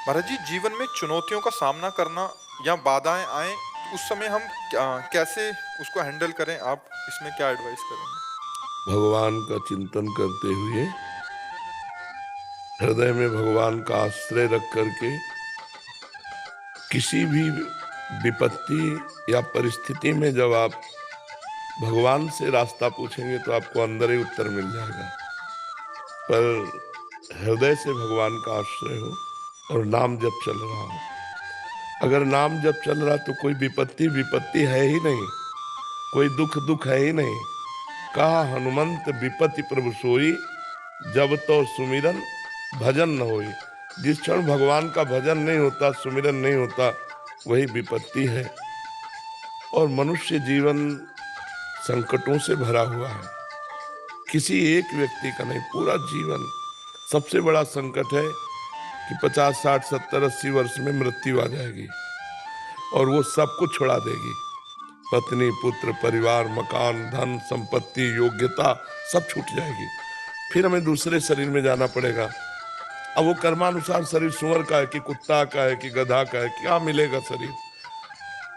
महाराज जी, जीवन में चुनौतियों का सामना करना या बाधाएं आए, उस समय हम कैसे उसको हैंडल करें? आप इसमें क्या एडवाइस करेंगे? भगवान का चिंतन करते हुए हृदय में भगवान का आश्रय रख करके किसी भी विपत्ति या परिस्थिति में जब आप भगवान से रास्ता पूछेंगे तो आपको अंदर ही उत्तर मिल जाएगा। पर हृदय से भगवान का आश्रय हो और नाम जब चल रहा हो। अगर नाम जब चल रहा तो कोई विपत्ति विपत्ति है ही नहीं, कोई दुख दुख है ही नहीं। कहा हनुमंत विपत्ति प्रभु सोई, जब तो सुमिरन भजन न होई। जिस क्षण भगवान का भजन नहीं होता, सुमिरन नहीं होता, वही विपत्ति है। और मनुष्य जीवन संकटों से भरा हुआ है, किसी एक व्यक्ति का नहीं, पूरा जीवन। सबसे बड़ा संकट है कि 50 60 70 80 वर्ष में मृत्यु आ जाएगी और वो सब कुछ छुड़ा देगी। पत्नी पुत्र परिवार मकान धन संपत्ति योग्यता सब छूट जाएगी। फिर हमें दूसरे शरीर में जाना पड़ेगा। अब वो कर्मानुसार शरीर सुअर का है कि कुत्ता का है कि गधा का है, क्या मिलेगा शरीर।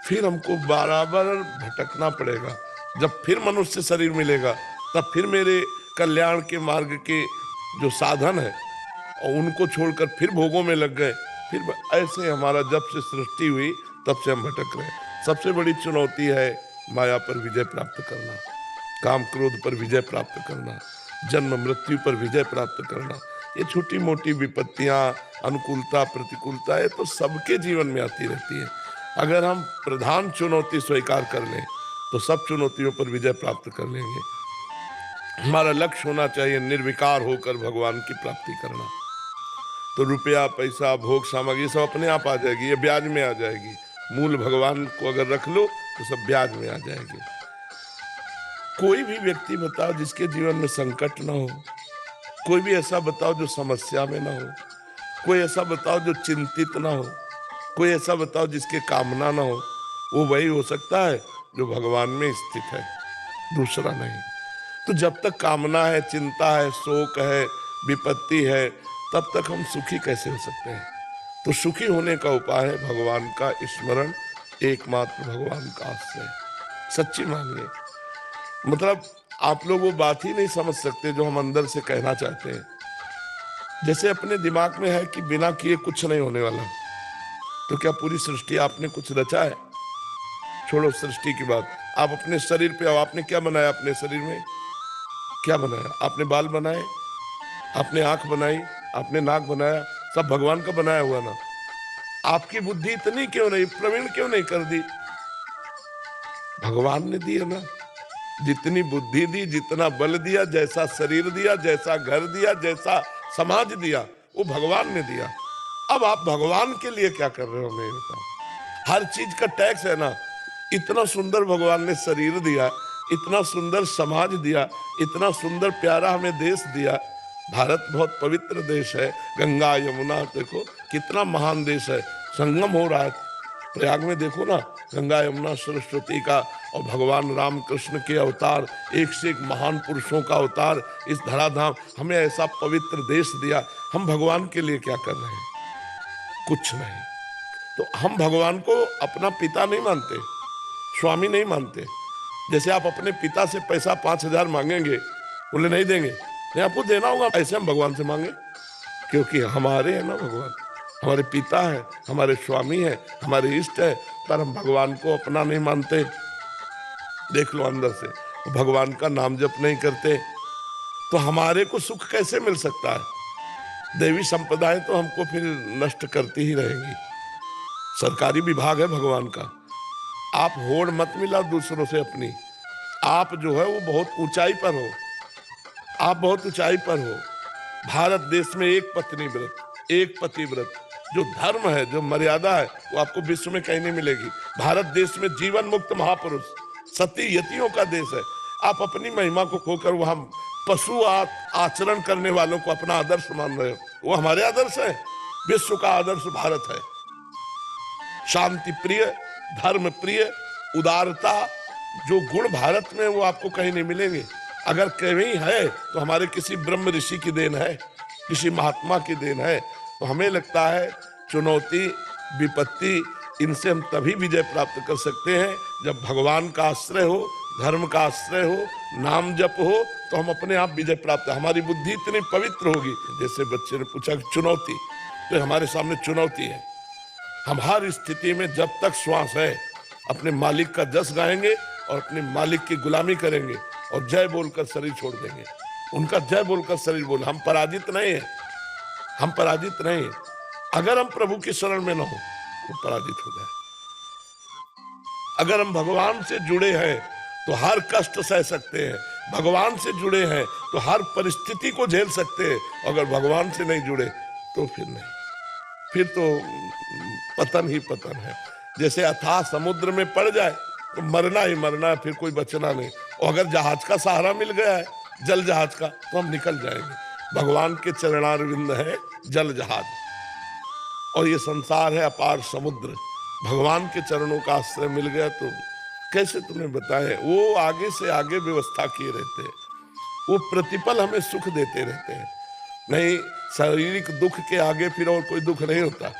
फिर हमको बराबर भटकना पड़ेगा। जब फिर मनुष्य शरीर मिलेगा तब फिर मेरे कल्याण के मार्ग के जो साधन है और उनको छोड़कर फिर भोगों में लग गए। फिर ऐसे हमारा जब से सृष्टि हुई तब से हम भटक रहे हैं। सबसे बड़ी चुनौती है माया पर विजय प्राप्त करना, काम क्रोध पर विजय प्राप्त करना, जन्म मृत्यु पर विजय प्राप्त करना। ये छोटी मोटी विपत्तियां, अनुकूलता प्रतिकूलता, ये तो सबके जीवन में आती रहती है। अगर हम प्रधान चुनौती स्वीकार कर लें तो सब चुनौतियों पर विजय प्राप्त कर लेंगे। हमारा लक्ष्य होना चाहिए निर्विकार होकर भगवान की प्राप्ति करना। तो रुपया पैसा भोग सामग्री सब अपने आप आ जाएगी, ये ब्याज में आ जाएगी। मूल भगवान को अगर रख लो तो सब ब्याज में आ जाएगी। कोई भी व्यक्ति बताओ जिसके जीवन में संकट ना हो, कोई भी ऐसा बताओ जो समस्या में ना हो, कोई ऐसा बताओ जो चिंतित ना हो, कोई ऐसा बताओ जिसके कामना ना हो। वो वही हो सकता है जो भगवान में स्थित है, दूसरा नहीं। तो जब तक कामना है, चिंता है, शोक है, विपत्ति है, तब तक हम सुखी कैसे हो सकते हैं? तो सुखी होने का उपाय है भगवान का स्मरण, एकमात्र भगवान का आश्रय। सच्ची मानिए, मतलब आप लोग वो बात ही नहीं समझ सकते जो हम अंदर से कहना चाहते हैं। जैसे अपने दिमाग में है कि बिना किए कुछ नहीं होने वाला, तो क्या पूरी सृष्टि आपने कुछ रचा है? छोड़ो सृष्टि की बात, आप अपने शरीर पे आओ। आपने क्या बनाया अपने शरीर में? क्या बनाया? आपने बाल बनाए, आपने आंख बनाई, आपने नाक बनाया, सब भगवान का बनाया हुआ ना। आपकी बुद्धि इतनी क्यों नहीं, प्रवीण क्यों नहीं कर दी? भगवान ने दी है ना। जितनी बुद्धि दी, जितना बल दिया, जैसा शरीर दिया, जैसा घर दिया, जैसा समाज दिया, वो भगवान ने दिया। अब आप भगवान के लिए क्या कर रहे हो, मैं बताओ। हर चीज का टैक्स है ना। इतना सुंदर भगवान ने शरीर दिया, इतना सुंदर समाज दिया, इतना सुंदर प्यारा हमें देश दिया। भारत बहुत पवित्र देश है, गंगा यमुना देखो कितना महान देश है। संगम हो रहा है प्रयाग में, देखो ना, गंगा यमुना सरस्वती का। और भगवान राम कृष्ण के अवतार, एक से एक महान पुरुषों का अवतार इस धराधाम, हमें ऐसा पवित्र देश दिया। हम भगवान के लिए क्या कर रहे हैं? कुछ नहीं। तो हम भगवान को अपना पिता नहीं मानते, स्वामी नहीं मानते। जैसे आप अपने पिता से पैसा 5,000 मांगेंगे, बोले नहीं देंगे, नहीं आपको देना होगा, ऐसे हम भगवान से मांगे? क्योंकि हमारे हैं ना भगवान, हमारे पिता है, हमारे स्वामी है, हमारे इष्ट है। पर हम भगवान को अपना नहीं मानते। देख लो अंदर से, भगवान का नाम जप नहीं करते, तो हमारे को सुख कैसे मिल सकता है? देवी संपदाएं तो हमको फिर नष्ट करती ही रहेंगी। सरकारी विभाग है भगवान का। आप होड़ मत मिला दूसरों से अपनी। आप जो है वो बहुत ऊंचाई पर हो, आप बहुत ऊंचाई पर हो। भारत देश में एक पत्नी व्रत, एक पति व्रत, जो धर्म है, जो मर्यादा है, वो आपको विश्व में कहीं नहीं मिलेगी। भारत देश में जीवन मुक्त महापुरुष, सती यतियों का देश है। आप अपनी महिमा को खोकर वहां पशु आचरण करने वालों को अपना आदर्श मान रहे हो। वो हमारे आदर्श है। विश्व का आदर्श भारत है। शांति प्रिय, धर्म प्रिय, उदारता, जो गुण भारत में, वो आपको कहीं नहीं मिलेंगे। अगर कहीं है तो हमारे किसी ब्रह्म ऋषि की देन है, किसी महात्मा की देन है। तो हमें लगता है चुनौती, विपत्ति, इनसे हम तभी विजय प्राप्त कर सकते हैं जब भगवान का आश्रय हो, धर्म का आश्रय हो, नाम जप हो, तो हम अपने आप विजय प्राप्त, हमारी बुद्धि इतनी पवित्र होगी। जैसे बच्चे ने पूछा कि चुनौती, तो हमारे सामने चुनौती है। हम हर स्थिति में जब तक श्वास है अपने मालिक का जस गाएंगे और अपने मालिक की गुलामी करेंगे और जय बोलकर शरीर छोड़ देंगे। उनका जय बोलकर शरीर बोल, हम पराजित नहीं है, हम पराजित नहीं। अगर हम प्रभु की शरण में न हो तो पराजित हो जाए। अगर हम भगवान से जुड़े हैं तो हर कष्ट सह सकते हैं, भगवान से जुड़े हैं तो हर परिस्थिति को झेल सकते हैं। अगर भगवान से नहीं जुड़े तो फिर नहीं, फिर तो पतन ही पतन है। जैसे अथाह समुद्र में पड़ जाए तो मरना ही मरना है, फिर कोई बचना नहीं। और अगर जहाज का सहारा मिल गया है, जल जहाज का, तो हम निकल जाएंगे। भगवान के चरणारविंद है जल जहाज, और ये संसार है अपार समुद्र। भगवान के चरणों का आश्रय मिल गया तो कैसे तुम्हें बताएं, वो आगे से आगे व्यवस्था किए रहते हैं, वो प्रतिपल हमें सुख देते रहते हैं। नहीं, शारीरिक दुख के आगे फिर और कोई दुख नहीं होता।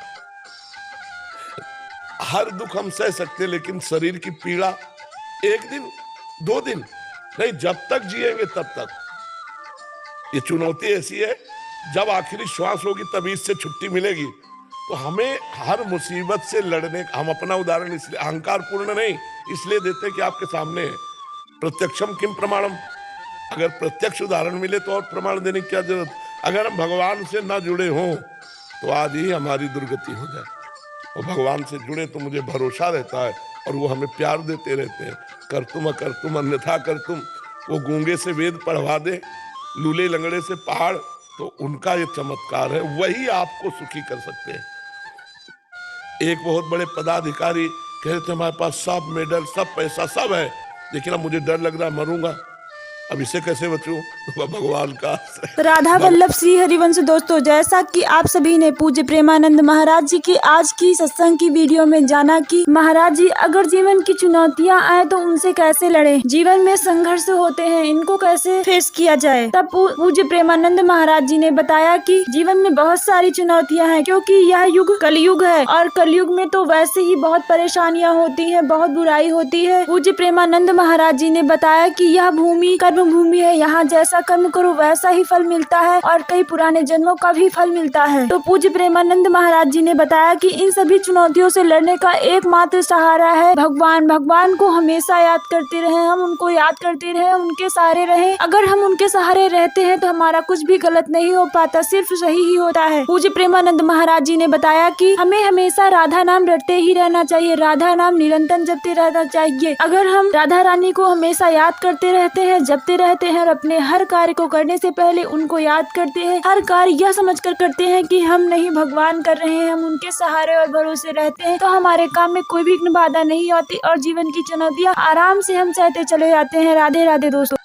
हर दुख हम सह सकते, लेकिन शरीर की पीड़ा 1 दिन 2 दिन नहीं, जब तक जिएंगे तब तक। ये चुनौती ऐसी है, जब आखिरी श्वास होगी तभी इससे छुट्टी मिलेगी। तो हमें हर मुसीबत से लड़ने, हम अपना उदाहरण इसलिए अहंकार पूर्ण नहीं इसलिए देते कि आपके सामने है। प्रत्यक्षम किम प्रमाणम, अगर प्रत्यक्ष उदाहरण मिले तो और प्रमाण देने की क्या जरूरत। अगर हम भगवान से ना जुड़े हों तो आज ही हमारी दुर्गति हो जाए। और भगवान से जुड़े तो मुझे भरोसा रहता है और वो हमें प्यार देते रहते हैं। कर तुम अकर तुम अन्यथा कर तुम, वो गूंगे से वेद पढ़वा दे, लूले लंगड़े से पहाड़, तो उनका ये चमत्कार है, वही आपको सुखी कर सकते हैं। एक बहुत बड़े पदाधिकारी कह रहे थे हमारे पास सब मेडल, सब पैसा, सब है, लेकिन अब मुझे डर लग रहा है, मरूंगा, अब इसे कैसे बचूं? तो भगवान का राधा वल्लभ श्री हरिवंश। दोस्तों, जैसा कि आप सभी ने पूज्य प्रेमानंद महाराज जी की आज की सत्संग की वीडियो में जाना कि महाराज जी अगर जीवन की चुनौतियां आए तो उनसे कैसे लड़े, जीवन में संघर्ष होते हैं, इनको कैसे फेस किया जाए। तब पूज्य प्रेमानंद महाराज जी ने बताया कि जीवन में बहुत सारी चुनौतियां हैं, क्योंकि यह युग कलयुग है और कलयुग में तो वैसे ही बहुत परेशानियां होती है, बहुत बुराई होती है। पूज्य प्रेमानंद महाराज जी ने बताया कि यह भूमि कर्म भूमि है, यहाँ जैसा कर्म करो वैसा ही फल मिलता है और कई पुराने जन्मों का भी फल मिलता है। तो पूज्य प्रेमानंद महाराज जी ने बताया कि इन सभी चुनौतियों से लड़ने का एकमात्र सहारा है भगवान। भगवान को हमेशा याद करते रहे, हम उनको याद करते रहे, उनके सहारे रहे। अगर हम उनके सहारे रहते हैं तो हमारा कुछ भी गलत नहीं हो पाता, सिर्फ सही ही होता है। पूज्य प्रेमानंद महाराज जी ने बताया कि हमें हमेशा राधा नाम रटते ही रहना चाहिए, राधा नाम निरंतर जपते रहना चाहिए। अगर हम राधा रानी को हमेशा याद करते रहते हैं, जपते रहते हैं और अपने हर कार्य को करने से पहले उनको याद करते हैं, हर कार्य यह समझकर करते हैं कि हम नहीं भगवान कर रहे हैं, हम उनके सहारे और भरोसे रहते हैं, तो हमारे काम में कोई भी बाधा नहीं आती और जीवन की चुनौतियां आराम से हम सहते चले जाते हैं। राधे राधे दोस्तों।